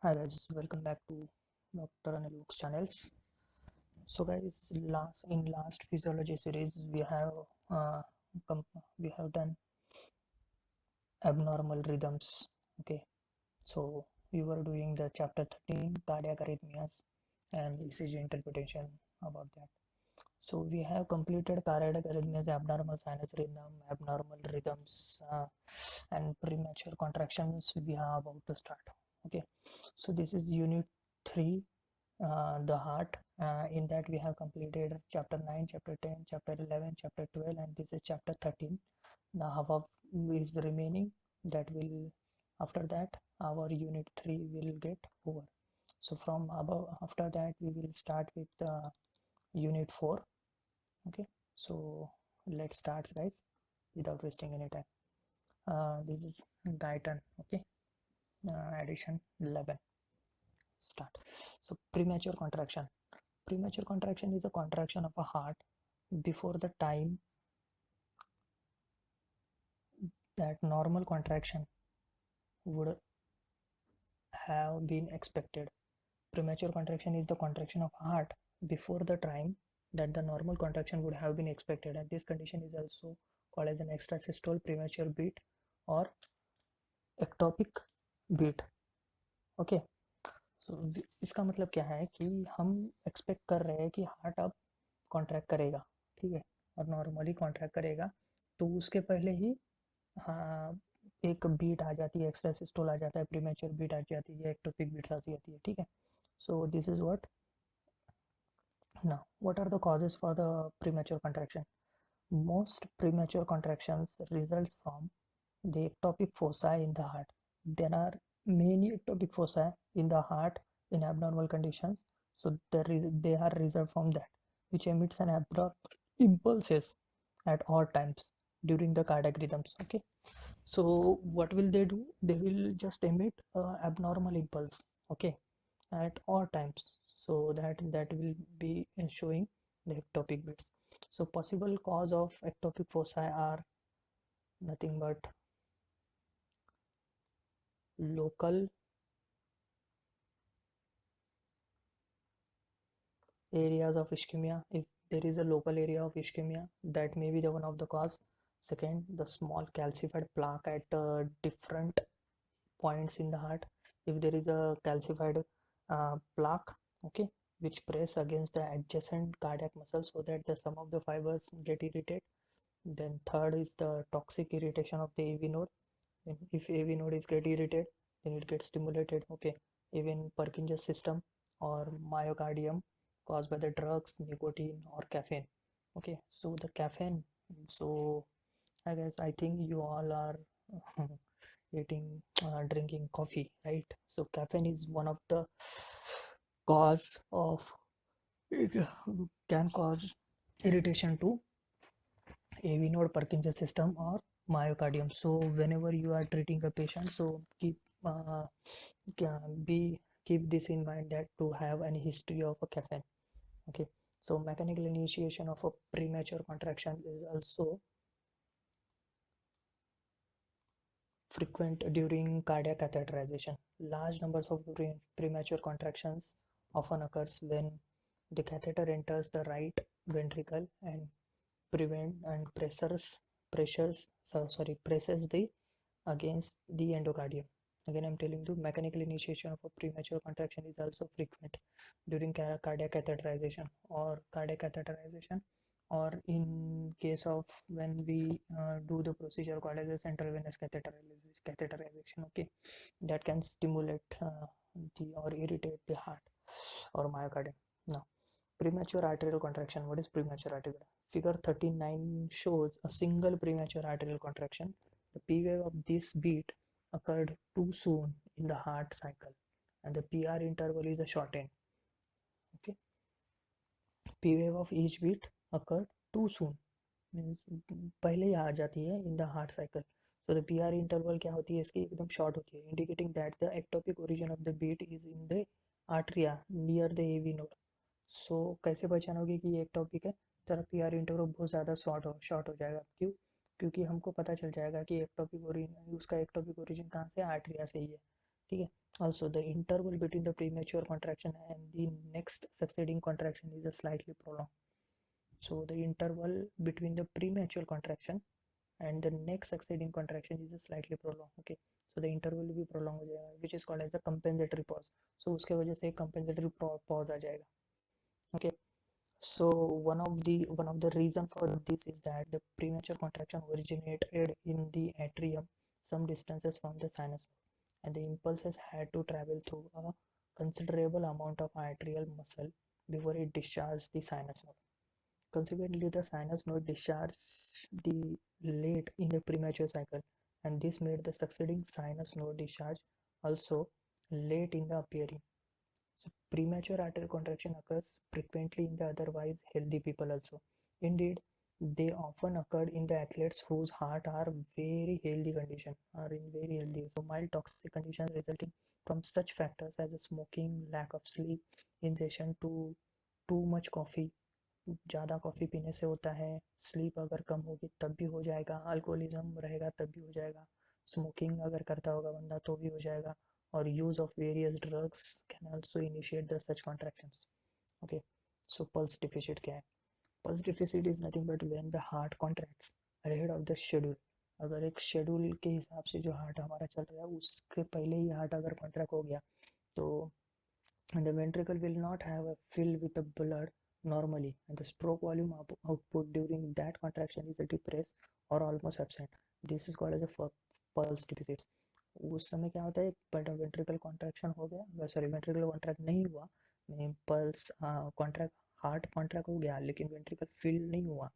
Hi guys, welcome back to Dr. Anil's channels. So guys, last physiology series uh, we have done abnormal rhythms. Okay, so we were doing the chapter 13 cardiac arrhythmias and ECG interpretation about that. So we have completed cardiac arrhythmias, abnormal sinus rhythm, abnormal rhythms, and premature contractions. We are about to start. Okay, so this is unit 3, the heart. In that we have completed chapter 9, chapter 10, chapter 11, chapter 12, and this is chapter 13. Now half of is remaining. That will, after that, our unit 3 will get over. So from above, after that we will start with unit 4. Okay, so let's start guys without wasting any time. This is Guyton. Okay, addition 11. Start. So premature contraction is a contraction of a heart before the time that normal contraction would have been expected. Premature contraction is the contraction of heart before the time that the normal contraction would have been expected, and this condition is also called as an extrasystole premature beat or ectopic beat. Okay, so इसका मतलब क्या है कि हम expect कर रहे हैं कि हार्ट अब कॉन्ट्रैक्ट करेगा, ठीक है, और नॉर्मली कॉन्ट्रैक्ट करेगा, तो उसके पहले ही हाँ एक बीट आ जाती है, एक्स्ट्रा सिस्टोल आ जाता है, प्रीमेच्योर बीट आ जाती है, एक्टोपिक बीट्स आ जाती है, ठीक है. So this is what. Now what are the causes for the premature contraction? Most premature contractions results from the ectopic foci in the heart. There are many ectopic foci in the heart in abnormal conditions, so they are reserved from that, which emits an abrupt impulses at all times during the cardiac rhythms. Okay, so what will they do? They will just emit abnormal impulse, okay, at all times, so that will be showing the ectopic beats. So possible cause of ectopic foci are nothing but local areas of ischemia. If there is a local area of ischemia, that may be the one of the cause. Second, the small calcified plaque at different points in the heart. If there is a calcified plaque, okay, which press against the adjacent cardiac muscle so that the some of the fibers get irritated. Then third is the toxic irritation of the AV node. And if AV node is get irritated, then it gets stimulated. Okay, even Purkinje system or myocardium caused by the drugs, nicotine or caffeine. Okay, so the caffeine. So I guess I think you all are eating, drinking coffee, right? So caffeine is one of the cause of it can cause irritation to AV node, Purkinje system or myocardium. So whenever you are treating a patient, so uh, be keep this in mind that to have any history of a caffeine. Okay, so mechanical initiation of a premature contraction is also frequent during cardiac catheterization. Large numbers of premature contractions often occurs when the catheter enters the right ventricle and presses the against the endocardium. Again, I'm telling you, mechanical initiation of a premature contraction is also frequent during cardiac catheterization or in case of when we do the procedure called as a central venous catheterization. Okay, that can stimulate the or irritate the heart or myocardium. Now, premature arterial contraction. What is premature arterial? Figure 39 shows a single premature arterial contraction. The P wave of this beat occurred too soon in the heart cycle, and the PR interval is a shortened. Okay, P wave of each beat occurred too soon means पहले ही आ जाती है in the heart cycle. So the P R interval क्या होती है इसकी, एकदम शॉर्ट होती है, indicating that the ectopic origin of the beat is in the atria near the AV node. So कैसे पहचानोगे कि ये एक्टोपिक है? तेरा पी आर इंटरवल बहुत ज़्यादा शॉर्ट हो जाएगा. क्यों? क्योंकि हमको पता चल जाएगा कि एक्टोपिक ओरिजिन, उसका एक्टोपिक ओरिजिन कहाँ से, आर्ट्रिया से ही है. ठीक है. Also, the interval between the premature contraction and the next succeeding contraction is a slightly prolonged. So the interval between the premature contraction and the next succeeding contraction is a slightly prolonged. Okay, so the interval will be prolonged हो जाएगा, which is called as a compensatory pause. So उसके वजह से compensatory pause आ जाएगा. Okay, so one of the reason for this is that the premature contraction originated in the atrium some distances from the sinus, and the impulses had to travel through a considerable amount of arterial muscle before it discharged the sinus node. Consequently, the sinus node discharged the late in the premature cycle, and this made the succeeding sinus node discharge also late in the appearing. So premature arterial contraction occurs frequently in the otherwise healthy people also. Indeed, they often occurred in the athletes whose heart are very healthy condition, are in very healthy. So mild toxic conditions resulting from such factors as smoking, lack of sleep, ingestion to too much coffee, ज़्यादा coffee पीने से होता है, sleep अगर कम होगी तब भी हो जाएगा, अल्कोहलिज्म रहेगा तब भी हो जाएगा, स्मोकिंग अगर करता होगा बंदा तो भी हो जाएगा, और use of various drugs can also initiate the such contractions. Okay, so pulse deficit क्या है? Pulse deficit is nothing but when the heart contracts ahead of the schedule. अगर एक शेड्यूल के हिसाब से जो हार्ट हमारा चल रहा है उसके पहले ही हार्ट अगर कॉन्ट्रैक्ट हो गया तो the ventricle will not have a fill with the blood normally, and the stroke volume output during that contraction is depressed or almost absent. This is called as a pulse deficit. उस समय क्या होता है, but ventricle contraction हो गया, sorry ventricle contract नहीं हुआ, pulse contract, heart contract हो गया लेकिन वेंट्रिकल फिल नहीं हुआ,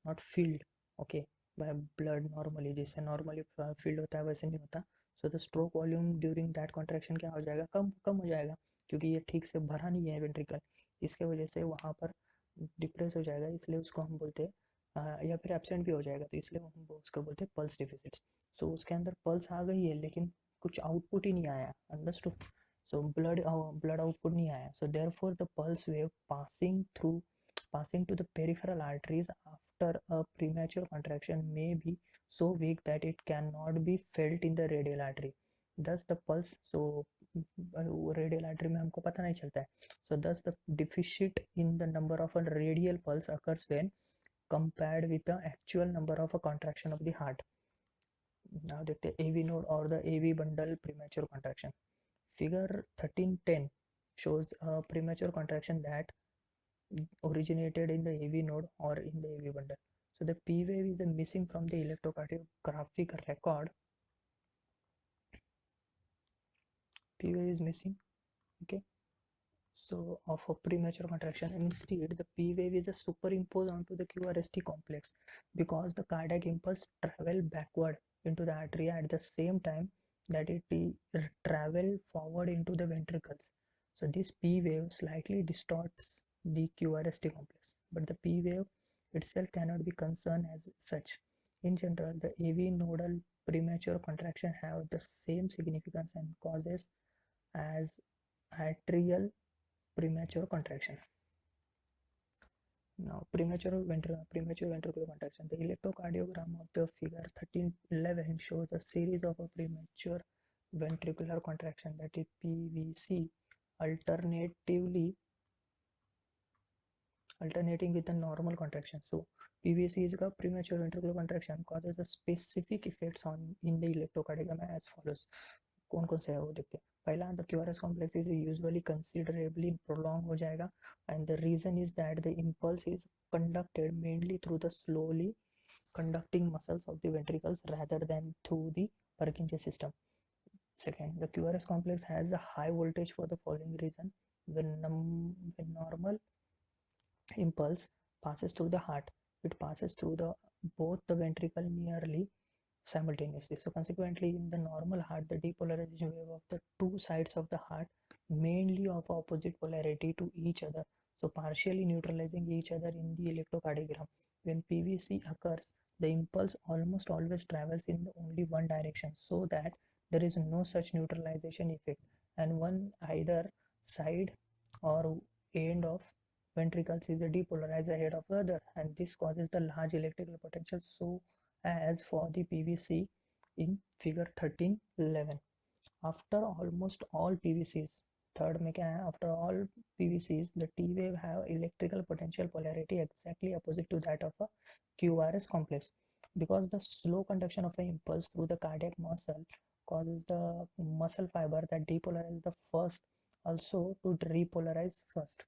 not field, okay, by blood normally, जैसे नॉर्मली फील्ड होता है वैसे नहीं होता. So the stroke volume during that contraction क्या हो जाएगा, कम कम हो जाएगा, क्योंकि ये ठीक से भरा नहीं है वेंट्रिकल, इसके वजह से वहाँ पर डिप्रेस हो जाएगा, इसलिए उसको हम बोलते हैं या फिर एब्सेंट भी हो जाएगा, तो इसलिए हम उसको बोलते हैं पल्स डिफिसिट्स. सो उसके अंदर पल्स आ गई है लेकिन कुछ आउटपुट ही नहीं आया, अंडरस्टूड. सो ब्लड आउटपुट नहीं आया, so therefore the pulse wave passing to the peripheral arteries after a premature contraction may be so weak that it cannot be felt in the radial artery. Thus the pulse, so radial artery में हमको पता नहीं चलता है, सो दस the deficit in the number of a radial pulse occurs when compared with the actual number of a contraction of the heart. Now देखते हैं AV node or the AV bundle premature contraction. Figure 1310 shows a premature contraction that originated in the AV node or in the AV bundle. So the P wave is missing from the electrocardiographic record. P wave is missing. Okay. So of a premature contraction, and instead the P wave is superimposed onto the QRST complex because the cardiac impulse travel backward into the artery at the same time that it travel forward into the ventricles. So this P wave slightly distorts the QRST complex, but the P wave itself cannot be concerned as such. In general, the AV nodal premature contraction have the same significance and causes as atrial premature contraction. Now, premature ventricular contraction. The electrocardiogram of the figure 1311 shows a series of a premature ventricular contraction, that is PVC, alternating with the normal contraction. So PVC is a premature ventricular contraction causes a specific effects on in the electrocardiogram as follows. कौन कौन से है वो देखते हैं. पहला, the QRS complex is usually considerably prolong हो जाएगा, and the reason is that the impulse is conducted mainly through the slowly conducting muscles of the ventricles rather than through the Purkinje system. Second, the QRS complex has a high voltage for the following reason. When normal impulse passes through the heart, it passes through both the ventricle nearly simultaneously. So consequently, in the normal heart, the depolarization wave of the two sides of the heart mainly of opposite polarity to each other, so partially neutralizing each other in the electrocardiogram. When PVC occurs, the impulse almost always travels in only one direction, so that there is no such neutralization effect, and one either side or end of ventricles is depolarized ahead of the other, and this causes the large electrical potential, so as for the PVC in figure 1311. After almost all PVCs, third में क्या है, after all PVCs, the T wave have electrical potential polarity exactly opposite to that of a QRS complex, because the slow conduction of an impulse through the cardiac muscle causes the muscle fiber that depolarize the first also to repolarize first.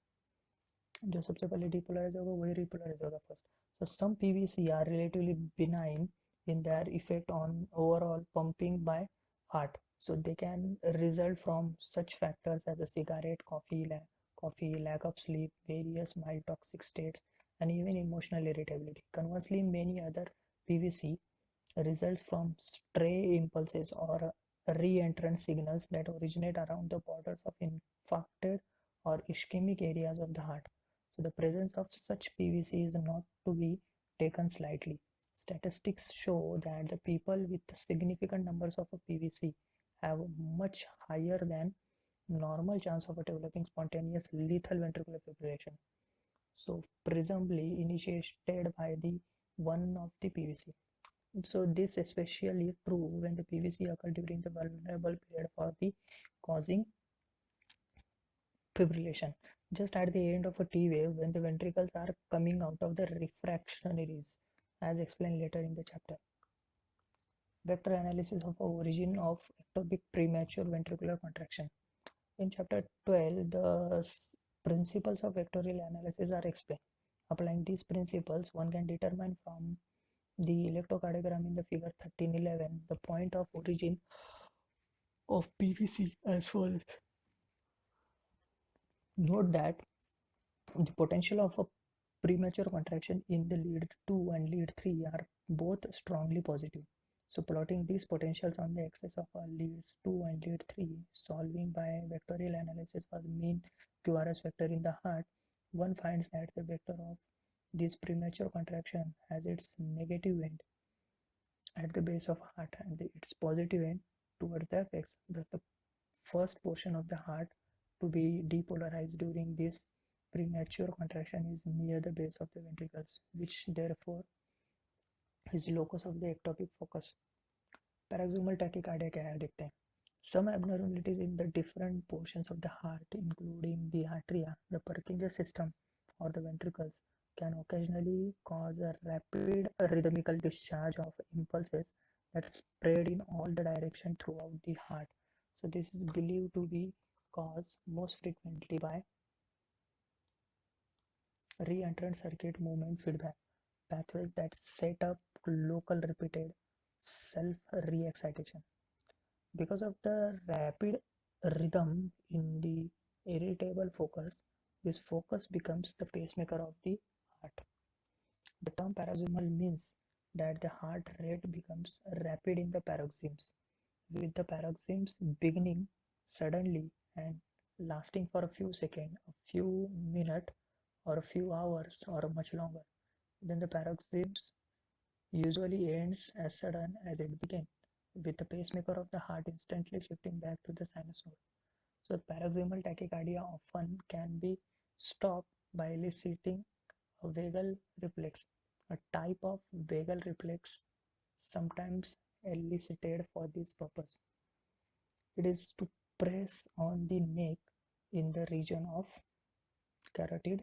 जो सबसे पहले depolarize होगा वही repolarize होगा first. So some PVC are relatively benign in their effect on overall pumping by heart. So they can result from such factors as a cigarette, coffee, lack of sleep, various mild toxic states, and even emotional irritability. Conversely, many other PVC results from stray impulses or re-entrant signals that originate around the borders of infarcted or ischemic areas of the heart. So the presence of such PVC is not to be taken slightly. Statistics show that the people with significant numbers of a PVC have much higher than normal chance of developing spontaneous lethal ventricular fibrillation. So presumably initiated by the one of the PVC. So this especially true when the PVC occur during the vulnerable period for the causing fibrillation. Just at the end of a T wave when the ventricles are coming out of the refractoraries, as explained later in the chapter. Vector analysis of origin of ectopic premature ventricular contraction. In chapter 12, the principles of vectorial analysis are explained. Applying these principles, one can determine from the electrocardiogram in the figure 1311 the point of origin of PVC as follows. Note that the potential of a premature contraction in the lead 2 and lead 3 are both strongly positive. So plotting these potentials on the axis of our leads 2 and lead 3, solving by vectorial analysis for the mean QRS vector in the heart, one finds that the vector of this premature contraction has its negative end at the base of heart and its positive end towards the apex. Thus the first portion of the heart to be depolarized during this premature contraction is near the base of the ventricles, which therefore is locus of the ectopic focus. Paroxysmal tachycardia क्या है देखते हैं. Some abnormalities in the different portions of the heart, including the atria, the Purkinje system, or the ventricles, can occasionally cause a rapid rhythmical discharge of impulses that spread in all the direction throughout the heart. So this is believed to be caused most frequently by re-entrant circuit movement feedback pathways that set up local repeated self-re-excitation. Because of the rapid rhythm in the irritable focus, this focus becomes the pacemaker of the heart. The term paroxysmal means that the heart rate becomes rapid in the paroxysms, with the paroxysms beginning suddenly and lasting for a few seconds, a few minutes, or a few hours, or much longer. Then the paroxysms usually ends as sudden as it began, with the pacemaker of the heart instantly shifting back to the sinusoid. So paroxysmal tachycardia often can be stopped by eliciting a vagal reflex, a type of vagal reflex sometimes elicited for this purpose. It is to press on the neck in the region of carotid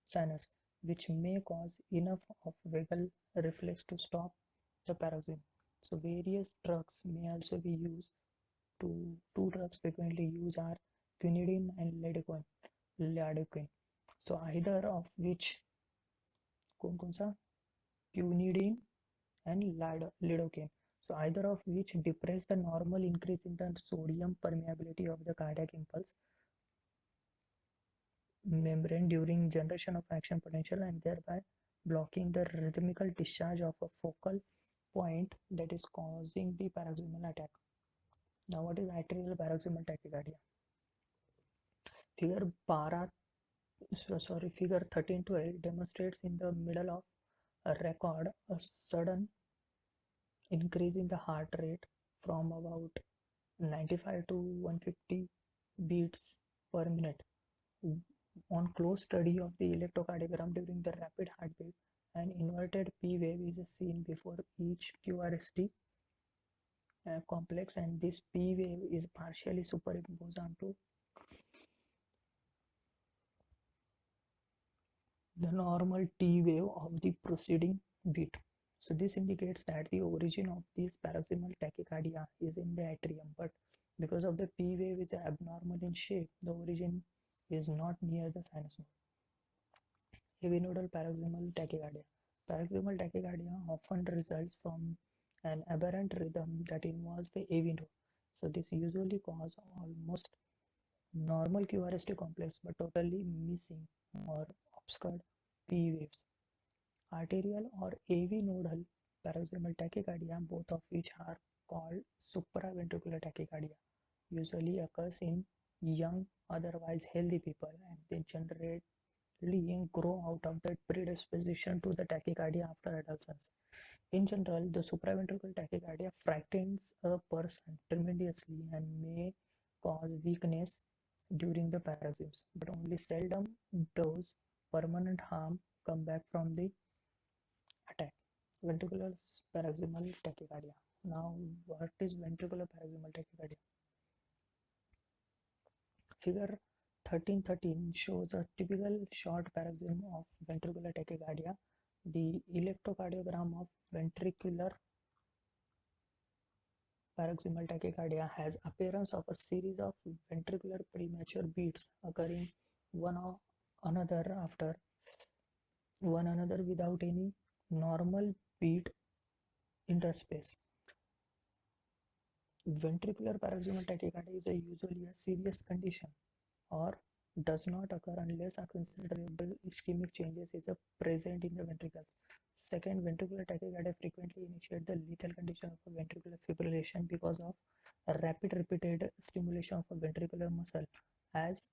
sinus, which may cause enough of vagal reflex to stop the paroxysm. So various drugs may also be used. Two drugs frequently used are quinidine and lidocaine. So either of which कौन सा quinidine and lidocaine. So either of which depress the normal increase in the sodium permeability of the cardiac impulse membrane during generation of action potential and thereby blocking the rhythmical discharge of a focal point that is causing the paroxysmal attack. Now what is atrial paroxysmal tachycardia? Figure 1312 demonstrates in the middle of a record a sudden increase in the heart rate from about 95 to 150 beats per minute. On close study of the electrocardiogram during the rapid heartbeat, an inverted P wave is seen before each QRST complex, and this P wave is partially superimposed onto the normal T wave of the preceding beat. So this indicates that the origin of this paroxysmal tachycardia is in the atrium, but because of the P wave is abnormal in shape, the origin is not near the sinus node. AV nodal paroxysmal tachycardia. Paroxysmal tachycardia often results from an aberrant rhythm that involves the AV node. So this usually causes almost normal QRST complex but totally missing or obscured P waves. Arterial or AV nodal paroxysmal tachycardia, both of which are called supraventricular tachycardia, usually occurs in young, otherwise healthy people, and they generally grow out of the predisposition to the tachycardia after adolescence. In general, the supraventricular tachycardia frightens a person tremendously and may cause weakness during the paroxysms, but only seldom does permanent harm come back from the attack. Ventricular paroxysmal tachycardia. Now, what is ventricular paroxysmal tachycardia? Figure 1313 shows a typical short paroxysm of ventricular tachycardia. The electrocardiogram of ventricular paroxysmal tachycardia has appearance of a series of ventricular premature beats occurring one or another after one another without any normal beat interspace. Ventricular paroxysmal tachycardia is usually a serious condition or does not occur unless a considerable ischemic changes is present in the ventricles. Second, ventricular tachycardia frequently initiate the lethal condition of a ventricular fibrillation because of a rapid repeated stimulation of a ventricular muscle, as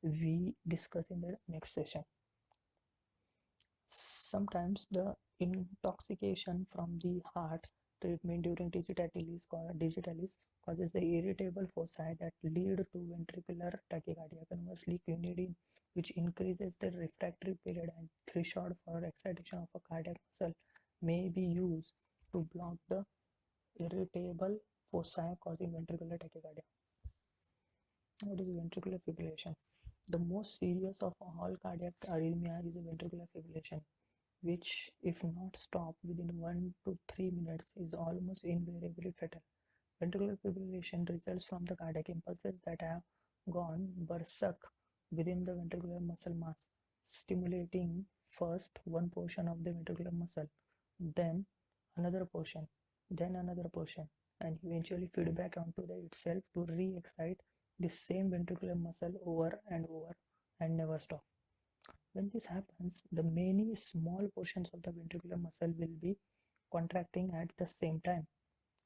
we discuss in the next session. Sometimes the intoxication from the heart treatment during digitalis causes the irritable foci that lead to ventricular tachycardia. Conversely, quinidine, which increases the refractory period and threshold for excitation of a cardiac muscle, may be used to block the irritable foci causing ventricular tachycardia. What is ventricular fibrillation? The most serious of all cardiac arrhythmia is a ventricular fibrillation, which, if not stopped within 1 to 3 minutes, is almost invariably fatal. Ventricular fibrillation results from the cardiac impulses that have gone berserk within the ventricular muscle mass, stimulating first one portion of the ventricular muscle, then another portion, and eventually feedback onto itself to re-excite the same ventricular muscle over and never stop. When this happens, the many small portions of the ventricular muscle will be contracting at the same time,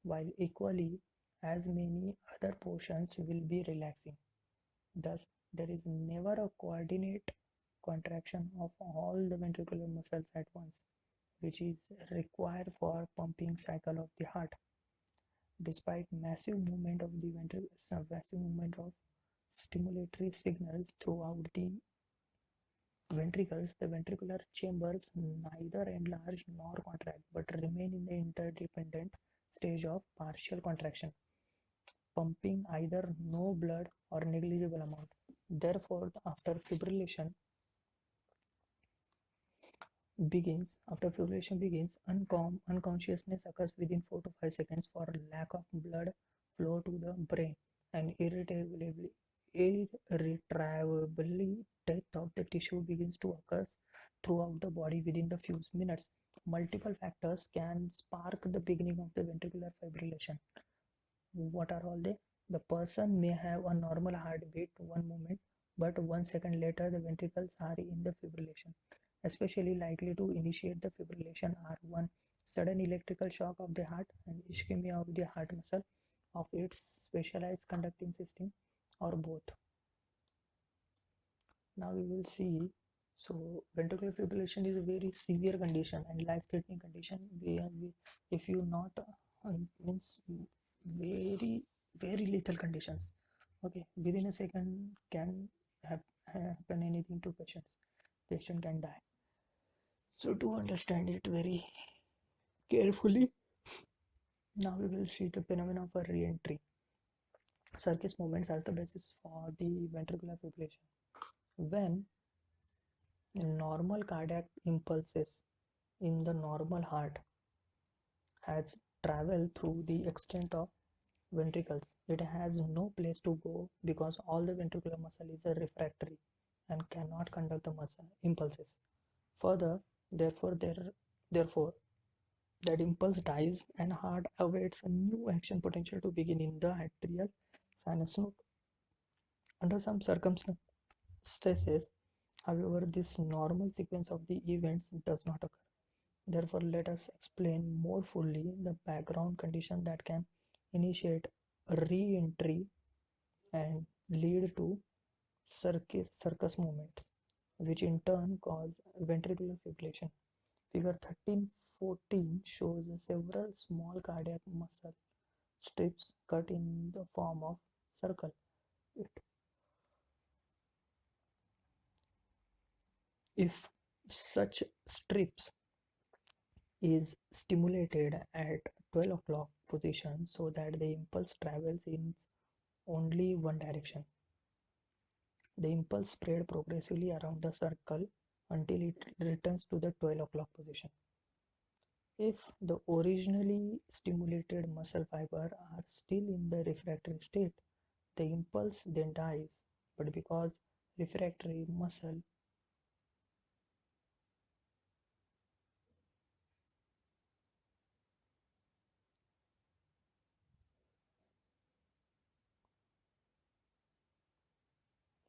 while equally as many other portions will be relaxing. Thus, there is never a coordinate contraction of all the ventricular muscles at once, which is required for pumping cycle of the heart. Despite massive movement of stimulatory signals throughout the ventricles, the ventricular chambers neither enlarge nor contract but remain in the interdependent stage of partial contraction, pumping either no blood or negligible amount. Therefore, after fibrillation begins, unconsciousness occurs within 4 to 5 seconds for lack of blood flow to the brain, and irretrievably death of the tissue begins to occur throughout the body within the few minutes. Multiple factors can spark the beginning of the ventricular fibrillation. What are all they? The person may have a normal heartbeat one moment, but 1 second later the ventricles are in the fibrillation. Especially likely to initiate the fibrillation are one, sudden electrical shock of the heart and ischemia of the heart muscle of its specialized conducting system, or both. Now we will see. So ventricular fibrillation is a very severe condition and life-threatening condition. If you not means very lethal conditions. Okay, within a second can happen anything to patients. Patient can die. So to understand it very carefully, Now we will see the phenomenon of a re-entry. Circus movements as the basis for the ventricular fibrillation. When normal cardiac impulses in the normal heart has traveled through the extent of ventricles, it has no place to go because all the ventricular muscle is a refractory and cannot conduct the muscle impulses. Further, therefore, that impulse dies and heart awaits a new action potential to begin in the atrial sinus node. Under some circumstances, however, this normal sequence of the events does not occur. Therefore, let us explain more fully the background condition that can initiate re-entry and lead to circus movements, which in turn cause ventricular fibrillation. Figure 13-14 shows several small cardiac muscle strips cut in the form of circle. If such strips is stimulated at 12 o'clock position so that the impulse travels in only one direction, the impulse spread progressively around the circle until it returns to the 12 o'clock position. If the originally stimulated muscle fiber are still in the refractory state, the impulse then dies, but because refractory muscle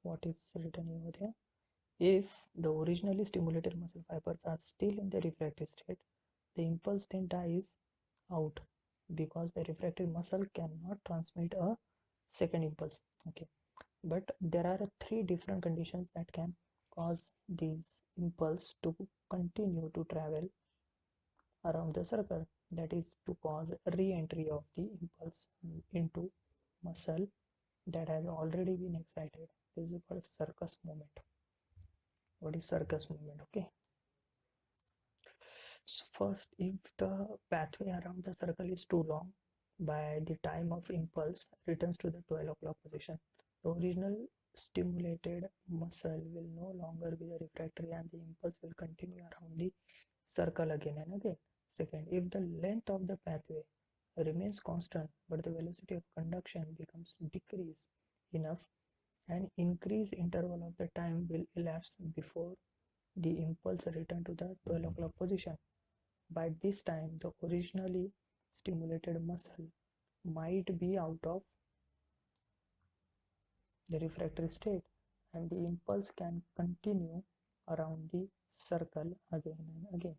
what is written over there, if the originally stimulated muscle fibers are still in the refractory state, the impulse then dies out because the refractory muscle cannot transmit a second impulse. Okay, but there are three different conditions that can cause these impulse to continue to travel around the circle, that is to cause re-entry of the impulse into muscle that has already been excited. This is called circus movement. What is circus movement? Okay, so first, if the pathway around the circle is too long, by the time of impulse returns to the 12 o'clock position, the original stimulated muscle will no longer be the refractory and the impulse will continue around the circle again and again. Second, if the length of the pathway remains constant but the velocity of conduction becomes decreased enough, an increased interval of the time will elapse before the impulse return to the 12 o'clock position. By this time, the originally stimulated muscle might be out of the refractory state and the impulse can continue around the circle again and again.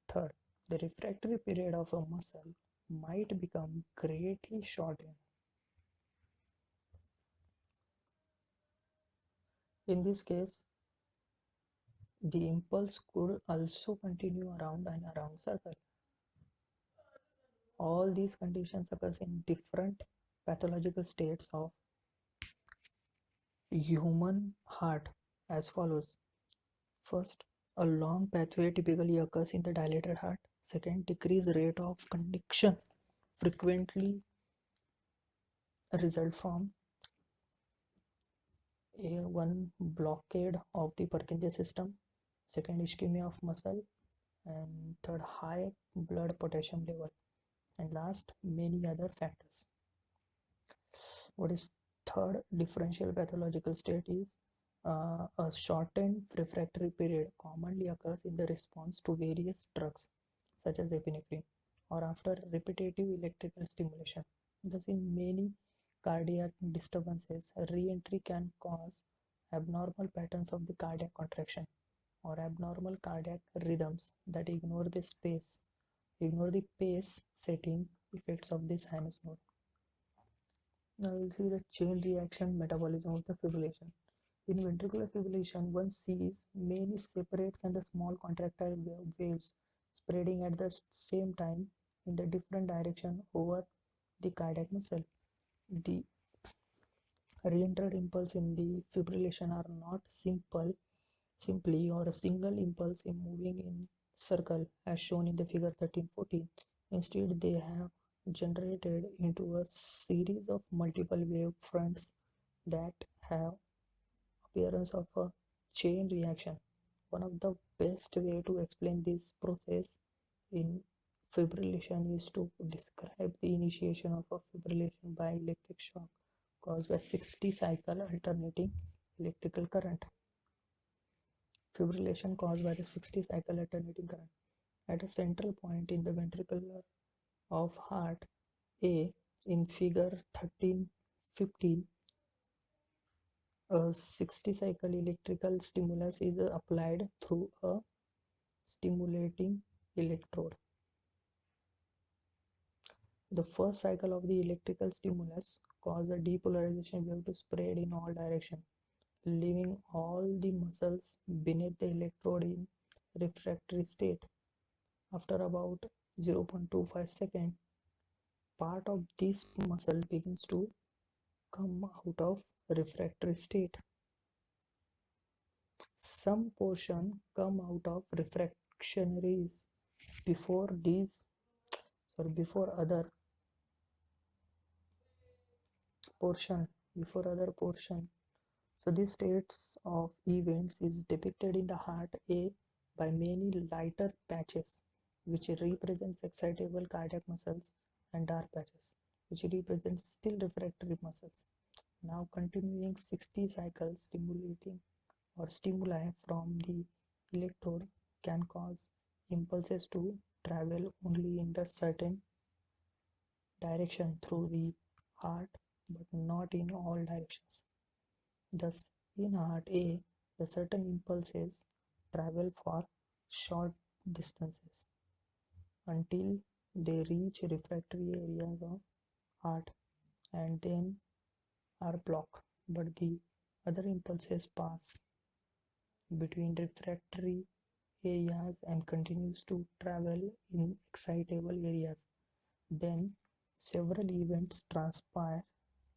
Third, the refractory period of a muscle might become greatly shortened. In this case, the impulse could also continue around and around circle. All these conditions occurs in different pathological states of human heart as follows. First, a long pathway typically occurs in the dilated heart. Second, decreased rate of conduction frequently result from one blockade of the Purkinje system. Second, ischemia of muscle. And third, high blood potassium level. And last, many other factors. What is third differential pathological state is a shortened refractory period commonly occurs in the response to various drugs such as epinephrine or after repetitive electrical stimulation. Thus, in many cardiac disturbances, re-entry can cause abnormal patterns of the cardiac contraction or abnormal cardiac rhythms that ignore the pace setting effects of the sinus node. Now we'll see the chain reaction metabolism of the fibrillation. In ventricular fibrillation, one sees many separates and the small contractile waves spreading at the same time in the different direction over the cardiac muscle. The re-entered impulse in the fibrillation are not simply or a single impulse in moving in circle as shown in the figure 13-14. Instead, they have generated into a series of multiple wave fronts that have appearance of a chain reaction. One of the best way to explain this process in fibrillation is to describe the initiation of a fibrillation by electric shock caused by 60 cycle alternating electrical current. Fibrillation caused by the 60 cycle alternating current at a central point in the ventricle of heart A. In figure 13-15, a 60 cycle electrical stimulus is applied through a stimulating electrode. The first cycle of the electrical stimulus causes a depolarization wave to spread in all directions, leaving all the muscles beneath the electrode in refractory state. After about 0.25 seconds, part of this muscle begins to come out of refractory state. Some portion come out of refractionaries before other portion. So these states of events is depicted in the heart A by many lighter patches, which represents excitable cardiac muscles, and dark patches, which represents still refractory muscles. Now continuing 60 cycles stimulating or stimuli from the electrode can cause impulses to travel only in the certain direction through the heart, but not in all directions. Thus, in heart A, the certain impulses travel for short distances until they reach refractory areas of heart and then are blocked, but the other impulses pass between refractory areas and continues to travel in excitable areas. Then several events transpire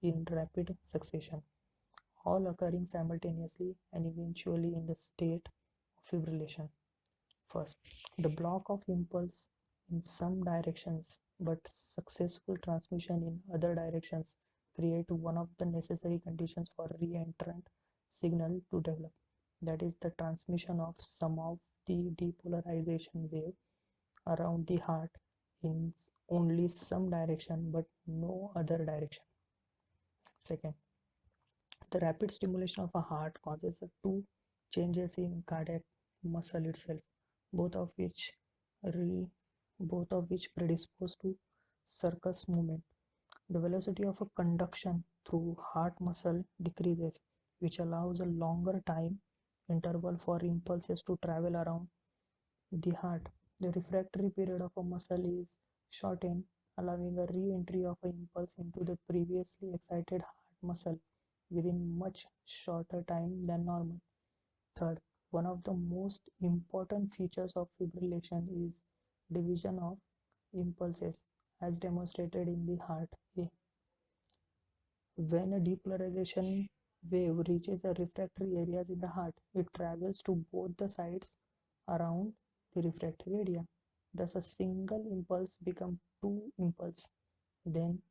in rapid succession, all occurring simultaneously and eventually in the state of fibrillation. First, the block of impulse in some directions but successful transmission in other directions create one of the necessary conditions for re-entrant signal to develop. That is the transmission of some of the depolarization wave around the heart in only some direction but no other direction. Second, the rapid stimulation of a heart causes two changes in cardiac muscle itself, both of which re, both of which predispose to sulcus movement. The velocity of a conduction through heart muscle decreases, which allows a longer time interval for impulses to travel around the heart. The refractory period of a muscle is shortened, allowing a re-entry of an impulse into the previously excited heart muscle within much shorter time than normal. Third, one of the most important features of fibrillation is division of impulses as demonstrated in the heart A. When a depolarization wave reaches the refractory areas in the heart, it travels to both the sides around the refractory area. Thus, a single impulse becomes two impulses. Then,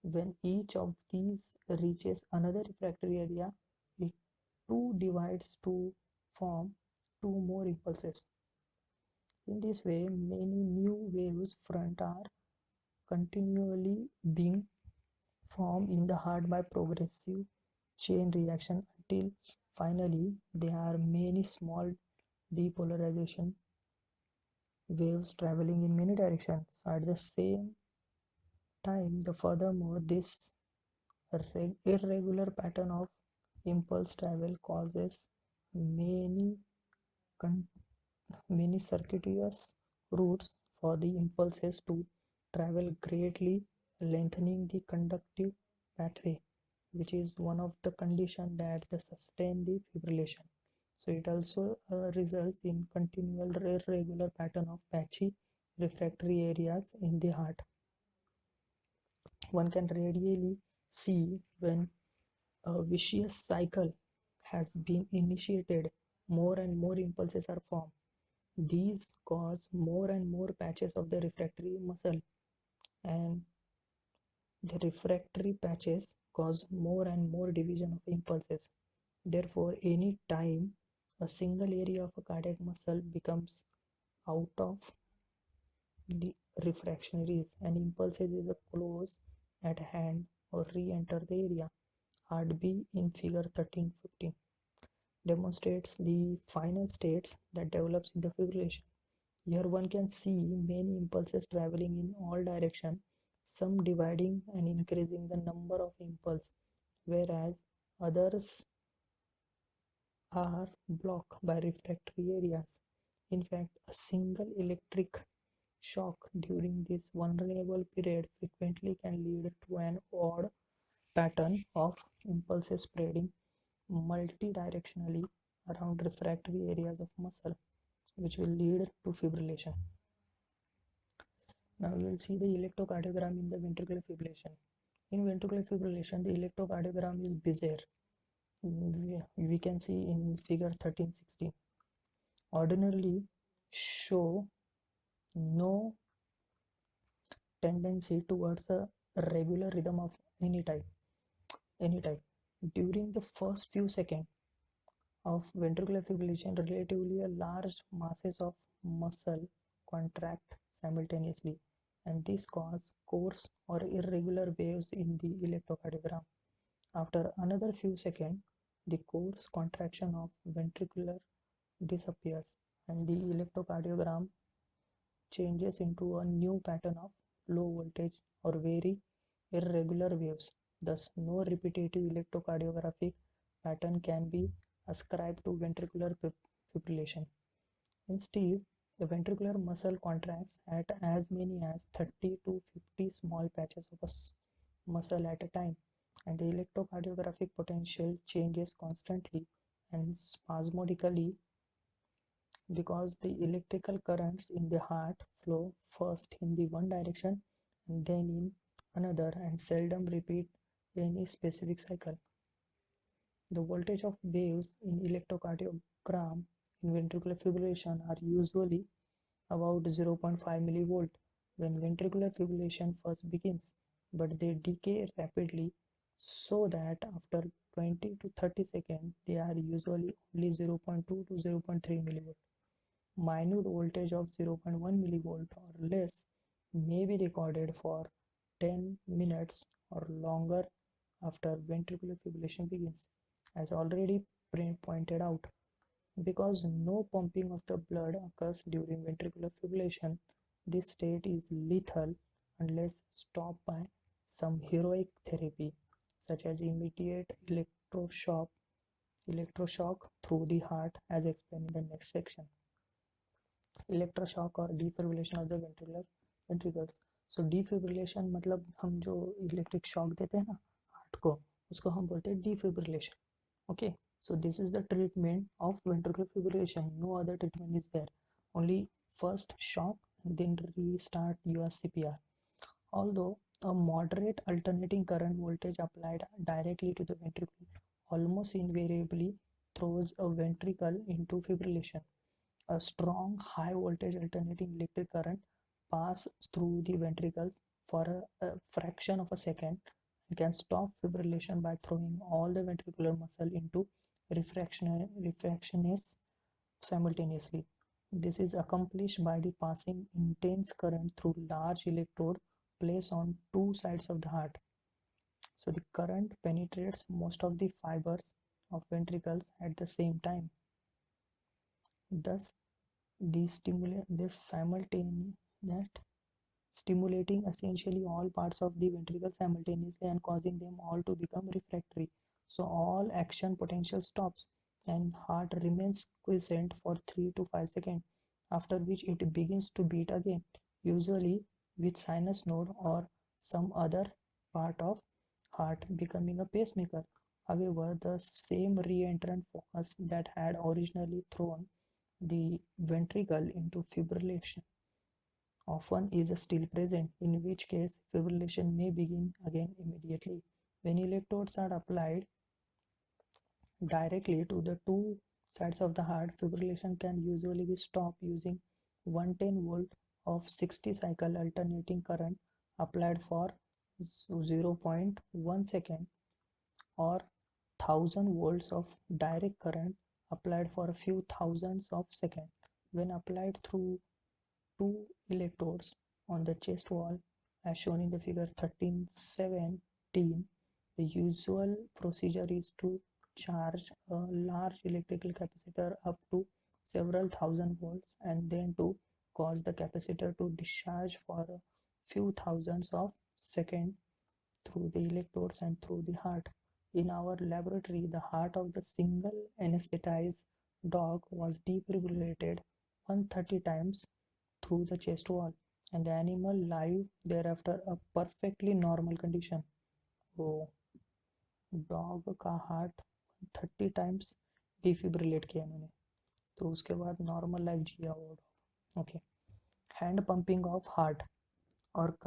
when each of these reaches another refractory area, it too divides to form two more impulses. In this way, many new waves front are continually being formed in the heart by progressive chain reaction until finally there are many small depolarization waves traveling in many directions at the same time. Furthermore, this irregular pattern of impulse travel causes many many circuitous routes for the impulses to travel, greatly lengthening the conductive pathway, which is one of the conditions that sustain the fibrillation. So it also results in continual irregular pattern of patchy refractory areas in the heart. One can radially see when a vicious cycle has been initiated, more and more impulses are formed. These cause more and more patches of the refractory muscle and the refractory patches cause more and more division of impulses. Therefore, any time a single area of a cardiac muscle becomes out of the refractories and impulses is close at hand or re-enter the area. Part B in figure 13-15 demonstrates the final states that develops in the fibrillation. Here one can see many impulses traveling in all directions, some dividing and increasing the number of impulses, whereas others are blocked by refractory areas. In fact, a single electric shock during this vulnerable period frequently can lead to an odd pattern of impulses spreading multidirectionally around refractory areas of muscle, which will lead to fibrillation. Now we will see the electrocardiogram in the ventricular fibrillation. In ventricular fibrillation, the electrocardiogram is bizarre. We can see in figure 13-16. Ordinarily show no tendency towards a regular rhythm of any type. During the first few seconds of ventricular fibrillation, relatively large masses of muscle contract simultaneously, and this causes coarse or irregular waves in the electrocardiogram. After another few seconds, the coarse contraction of ventricular disappears, and the electrocardiogram changes into a new pattern of low voltage or very irregular waves. Thus, no repetitive electrocardiographic pattern can be ascribed to ventricular fibrillation. Instead, the ventricular muscle contracts at as many as 30 to 50 small patches of muscle at a time, and the electrocardiographic potential changes constantly and spasmodically because the electrical currents in the heart flow first in the one direction and then in another and seldom repeat any specific cycle. The voltage of waves in electrocardiogram in ventricular fibrillation are usually about 0.5 millivolt when ventricular fibrillation first begins, but they decay rapidly so that after 20 to 30 seconds they are usually only 0.2 to 0.3 millivolt. Minute voltage of 0.1 millivolt or less may be recorded for 10 minutes or longer after ventricular fibrillation begins. As already pointed out, because no pumping of the blood occurs during ventricular fibrillation, this state is lethal unless stopped by some heroic therapy, such as immediate electroshock through the heart, as explained in the next section. Electroshock or defibrillation of the ventricles. So defibrillation मतलब हम जो electric shock देते हैं ना heart को, उसको हम बोलते हैं defibrillation. Okay, so this is the treatment of ventricular fibrillation. No other treatment is there. Only first shock and then restart your CPR. Although a moderate alternating current voltage applied directly to the ventricle almost invariably throws a ventricle into fibrillation. A strong high voltage alternating electric current passes through the ventricles for a fraction of a second and can stop fibrillation by throwing all the ventricular muscle into refractiones simultaneously. This is accomplished by the passing intense current through large electrode placed on two sides of the heart. So the current penetrates most of the fibers of ventricles at the same time. Thus, stimulating essentially all parts of the ventricle simultaneously and causing them all to become refractory. So all action potential stops and heart remains quiescent for 3 to 5 seconds, after which it begins to beat again, usually with sinus node or some other part of heart becoming a pacemaker. However, the same re-entrant focus that had originally thrown the ventricle into fibrillation often is still present, in which case fibrillation may begin again immediately. When electrodes are applied directly to the two sides of the heart, fibrillation can usually be stopped using 110 volt of 60 cycle alternating current applied for 0.1 second, or 1000 volts of direct current applied for a few thousands of seconds. When applied through two electrodes on the chest wall, as shown in the figure 1317, the usual procedure is to charge a large electrical capacitor up to several thousand volts and then to cause the capacitor to discharge for a few thousands of seconds through the electrodes and through the heart. In our laboratory, the heart of the single anesthetized dog was defibrillated 130 times through the chest wall, and the animal lived thereafter a perfectly normal condition. वो dog का heart 30 times डिफिब्रिलेट किया इन्होंने, तो उसके बाद normal life जिया वो dog. Okay. Hand pumping of heart और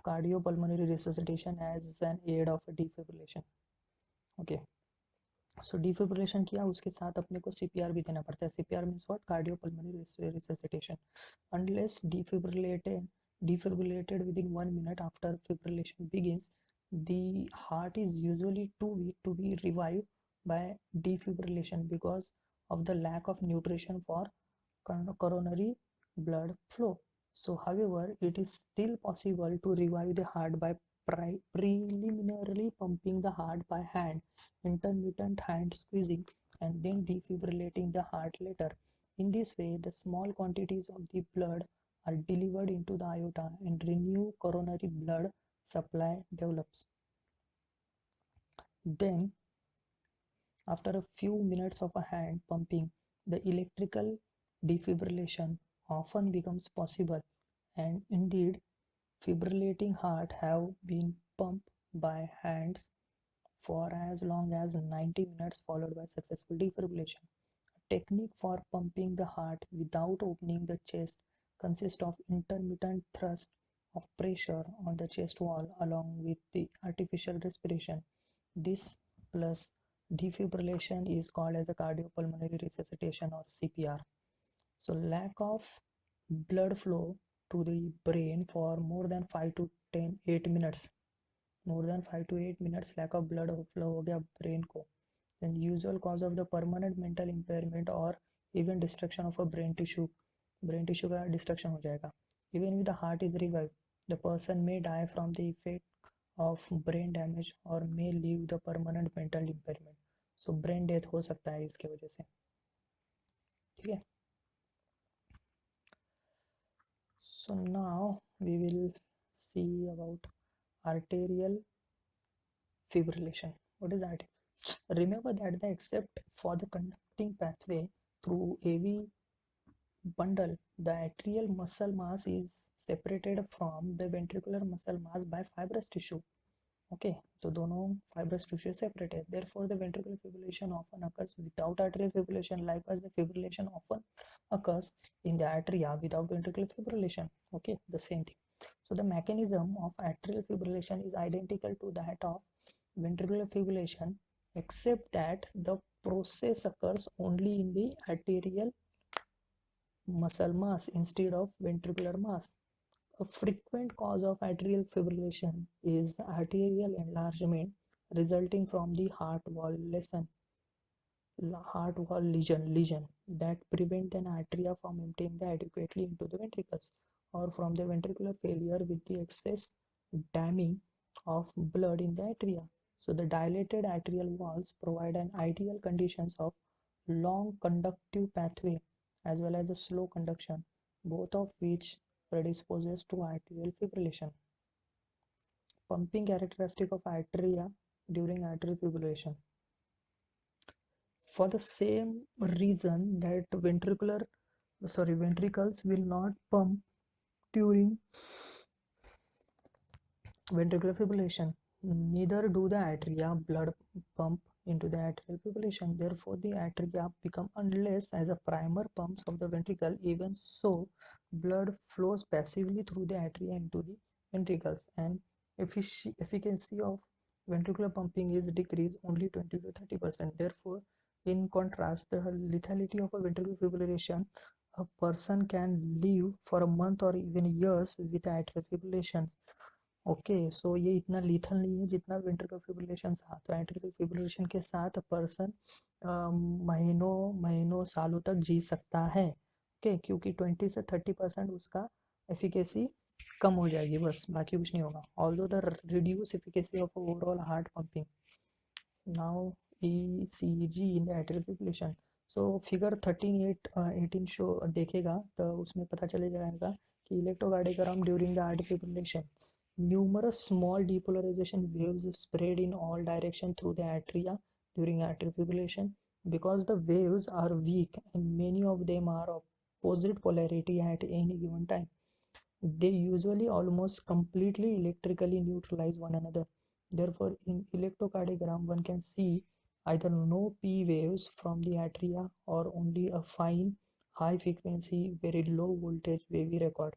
cardiopulmonary resuscitation as an aid of defibrillation. Okay. So defibrillation किया, उसके साथ अपने को सीपीआर भी देना पड़ता है. CPR means what? Cardiopulmonary resuscitation. Unless defibrillated within 1 minute after fibrillation begins, the heart is usually too weak to be revived by defibrillation because of the lack of nutrition for coronary blood flow. So however, it is still possible to revive the heart by preliminarily pumping the heart by hand, intermittent hand squeezing, and then defibrillating the heart later. In this way, the small quantities of the blood are delivered into the aorta and renewed coronary blood supply develops. Then, after a few minutes of a hand pumping, the electrical defibrillation often becomes possible, and indeed, fibrillating heart have been pumped by hands for as long as 90 minutes followed by successful defibrillation. A technique for pumping the heart without opening the chest consists of intermittent thrust of pressure on the chest wall along with the artificial respiration. This plus defibrillation is called as a cardiopulmonary resuscitation or CPR. So lack of blood flow to the brain for more than 5 to 8 minutes, more than 5 to 8 minutes lack of blood flow हो गया brain को, then the usual cause of the permanent mental impairment or even destruction of a brain tissue का destruction हो जाएगा. Even if the heart is revived, the person may die from the effect of brain damage or may leave the permanent mental impairment. So brain death हो सकता है इसके वजह से. ठीक है. So now we will see about arterial fibrillation. What is arterial? Remember that except for the conducting pathway through AV bundle, the atrial muscle mass is separated from the ventricular muscle mass by fibrous tissue. Okay, so दोनों fibrous tissue separate है. Therefore, the ventricular fibrillation often occurs without arterial fibrillation. Likewise, the fibrillation often occurs in the atria without ventricular fibrillation. Okay, the same thing. So the mechanism of atrial fibrillation is identical to that of ventricular fibrillation, except that the process occurs only in the arterial muscle mass instead of ventricular mass. A frequent cause of atrial fibrillation is arterial enlargement resulting from the heart wall lesion that prevent an artery from emptying adequately into the ventricles, or from the ventricular failure with the excess damming of blood in the atria. So the dilated arterial walls provide an ideal conditions of long conductive pathway as well as a slow conduction, both of which predisposes to arterial fibrillation. Pumping characteristic of atria during atrial fibrillation. For the same reason that ventricles will not pump during ventricular fibrillation, neither do the atria blood pump into the atrial fibrillation. Therefore, the atria become unless as a primer pumps of the ventricle. Even so, blood flows passively through the atria into the ventricles, and efficacy of ventricular pumping is decreased only 20 to 30%. Therefore, in contrast, the lethality of a ventricular fibrillation a person can live for a month or even years with atrial fibrillations. Okay so ये इतना lethal नहीं है जितना ventricle fibrillation था। तो atrial fibrillation के साथ person महीनों महीनों सालों तक जी सकता है। ओके क्योंकि 20 से 30% उसका एफिकेसी कम हो जाएगी, बस बाकी कुछ नहीं होगा। Although the reduce efficacy of overall heart pumping. Now ECG in the atrial fibrillation. So figure 18 show देखेगा तो उसमें पता चले जाएगा कि electrocardiogram during the heart fibrillation, numerous small depolarization waves spread in all directions through the atria during atrial fibrillation. Because the waves are weak and many of them are opposite polarity at any given time, they usually almost completely electrically neutralize one another. Therefore, in electrocardiogram, one can see either no P waves from the atria or only a fine, high frequency, very low voltage wavy record.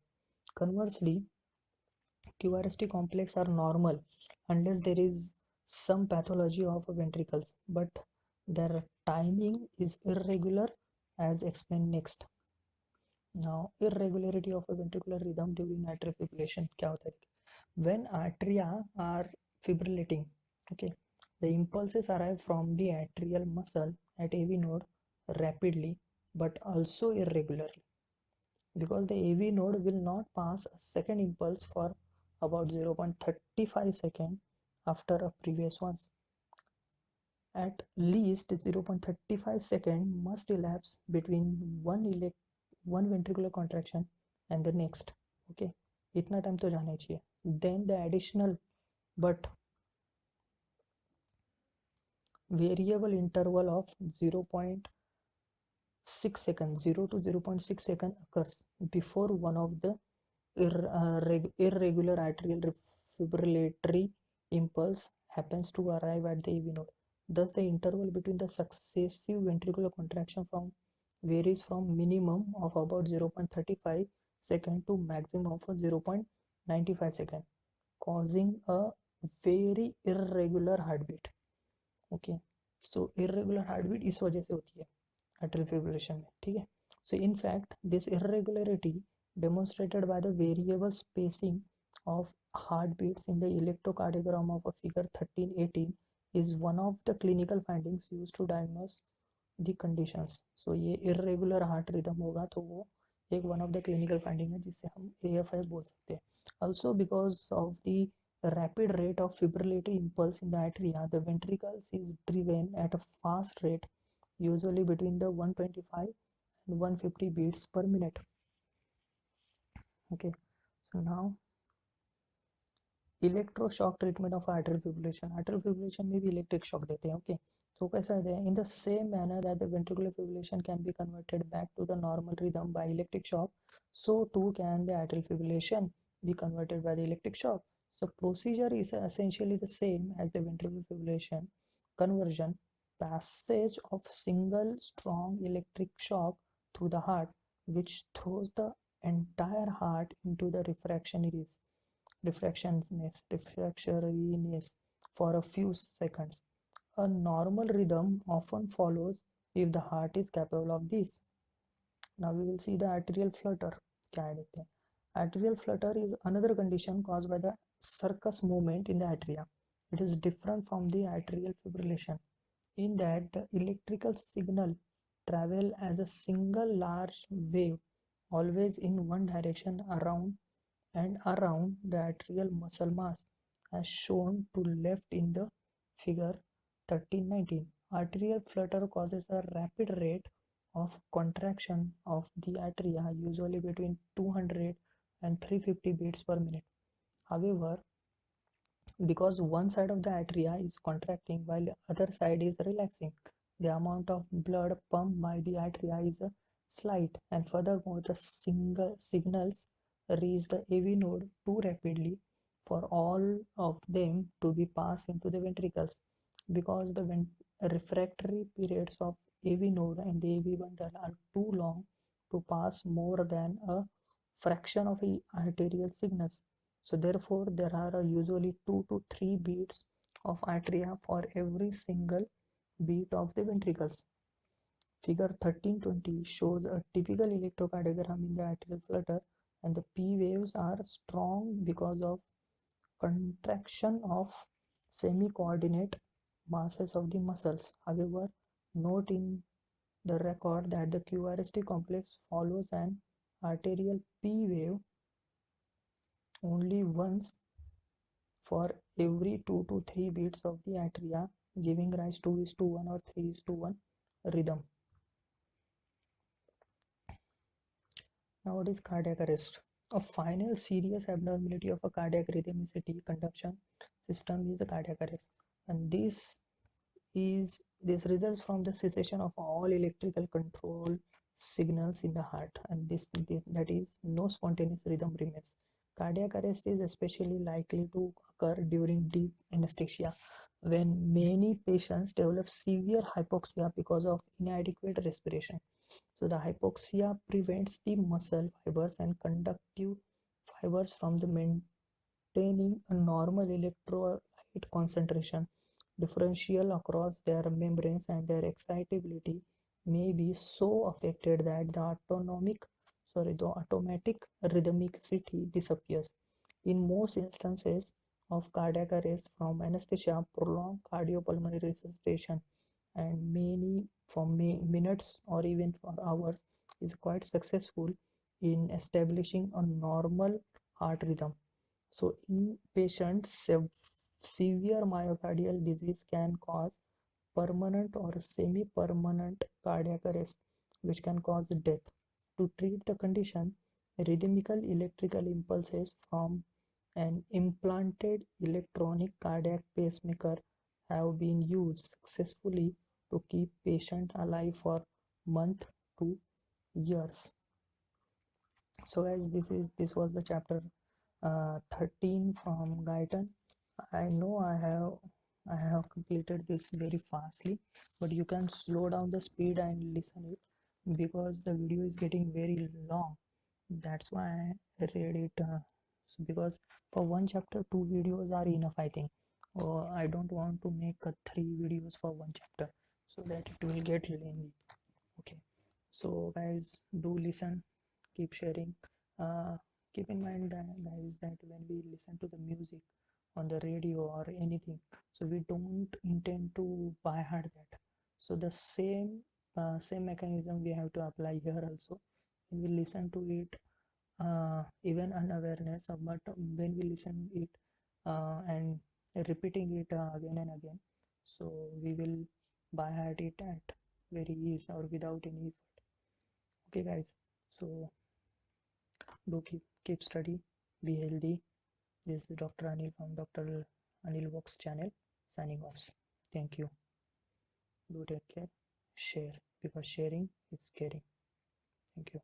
Conversely, QRST complex are normal unless there is some pathology of ventricles, but their timing is irregular as explained next. Now, irregularity of a ventricular rhythm during atrial fibrillation क्या होता है? When atria are fibrillating, okay, the impulses arrive from the atrial muscle at AV node rapidly but also irregularly, because the AV node will not pass a second impulse for about 0.35 seconds after a previous ones. At least 0.35 seconds must elapse between one ventricular contraction and the next. Okay, इतना time तो जाना ही चाहिए. Then the additional but variable interval of 0.6 seconds, 0 to 0.6 seconds occurs before one of the irregular atrial fibrillatory impulse happens to arrive at the AV node. Thus, the interval between the successive ventricular contraction varies from minimum of about 0.35 second to maximum of 0.95 second, causing a very irregular heartbeat. Okay, so irregular heartbeat इस वजह से होती है atrial fibrillation में, ठीक है. So in fact, this irregularity demonstrated by the variable spacing of heartbeats in the electrocardiogram of a figure 1318 is one of the clinical findings used to diagnose the conditions. So ये irregular heart rhythm होगा तो वो एक one of the clinical finding है जिससे हम AFI बोल सकते हैं. Also because of the rapid rate of fibrillatory impulse in the atria, the ventricles is driven at a fast rate, usually between the 125 and 150 beats per minute. Okay, so now electroshock treatment of atrial fibrillation. Atrial fibrillation में भी electric shock देते हैं. Okay, so कैसा है? In the same manner that the ventricular fibrillation can be converted back to the normal rhythm by electric shock, so too can the atrial fibrillation be converted by the electric shock. So procedure is essentially the same as the ventricular fibrillation conversion. Passage of single strong electric shock through the heart, which throws the entire heart into the refractoriness for a few seconds. A normal rhythm often follows if the heart is capable of this. Now we will see the atrial flutter. क्या है देखते हैं. Atrial flutter is another condition caused by the circus movement in the atria. It is different from the atrial fibrillation in that the electrical signal travel as a single large wave, always in one direction around the atrial muscle mass, as shown to left in the figure 1319. Atrial flutter causes a rapid rate of contraction of the atria, usually between 200 and 350 beats per minute. However, because one side of the atria is contracting while the other side is relaxing, the amount of blood pumped by the atria is slight, and furthermore, the signals reach the AV node too rapidly for all of them to be passed into the ventricles. Because the refractory periods of AV node and the AV bundle are too long to pass more than a fraction of arterial signals. So therefore, there are usually 2 to 3 beats of atria for every single beat of the ventricles. Figure 1320 shows a typical electrocardiogram in the atrial flutter, and the P waves are strong because of contraction of semi-coordinate masses of the muscles. However, note in the record that the QRST complex follows an arterial P wave only once for every 2 to 3 beats of the atria, giving rise to 2:1 or 3:1 rhythm. Now, what is cardiac arrest? A final serious abnormality of a cardiac rhythmicity conduction system is a cardiac arrest, and this results from the cessation of all electrical control signals in the heart, and that is no spontaneous rhythm remains. Cardiac arrest is especially likely to occur during deep anesthesia, when many patients develop severe hypoxia because of inadequate respiration. So the hypoxia prevents the muscle fibers and conductive fibers from the maintaining a normal electrolyte concentration differential across their membranes, and their excitability may be so affected that the automatic rhythmicity disappears. In most instances of cardiac arrest from anesthesia, prolonged cardiopulmonary resuscitation and many for minutes or even for hours is quite successful in establishing a normal heart rhythm. So in patients, severe myocardial disease can cause permanent or semi-permanent cardiac arrest, which can cause death. To treat the condition, rhythmical electrical impulses from an implanted electronic cardiac pacemaker have been used successfully to keep patient alive for months to years. So guys, this was the chapter 13 from Guyton. I know I have completed this very fastly, but you can slow down the speed and listen it, because the video is getting very long. That's why I read it, because for one chapter 2 videos are enough, I think. Or I don't want to make 3 videos for one chapter, so that it will get lengthy. Okay, so guys, do listen, keep sharing. uh, Keep in mind that, guys, that when we listen to the music on the radio or anything, so we don't intend to by heart that. So the same mechanism we have to apply here also. When we listen to it, even unawareness of, but when we listen it and repeating it again and again, so we will by heart it at very ease or without any effort. Okay guys, so do keep study, be healthy. This is Dr. Anil from Dr. Anil Vox channel, signing off. Thank you. Do take care, share, because sharing is caring. Thank you.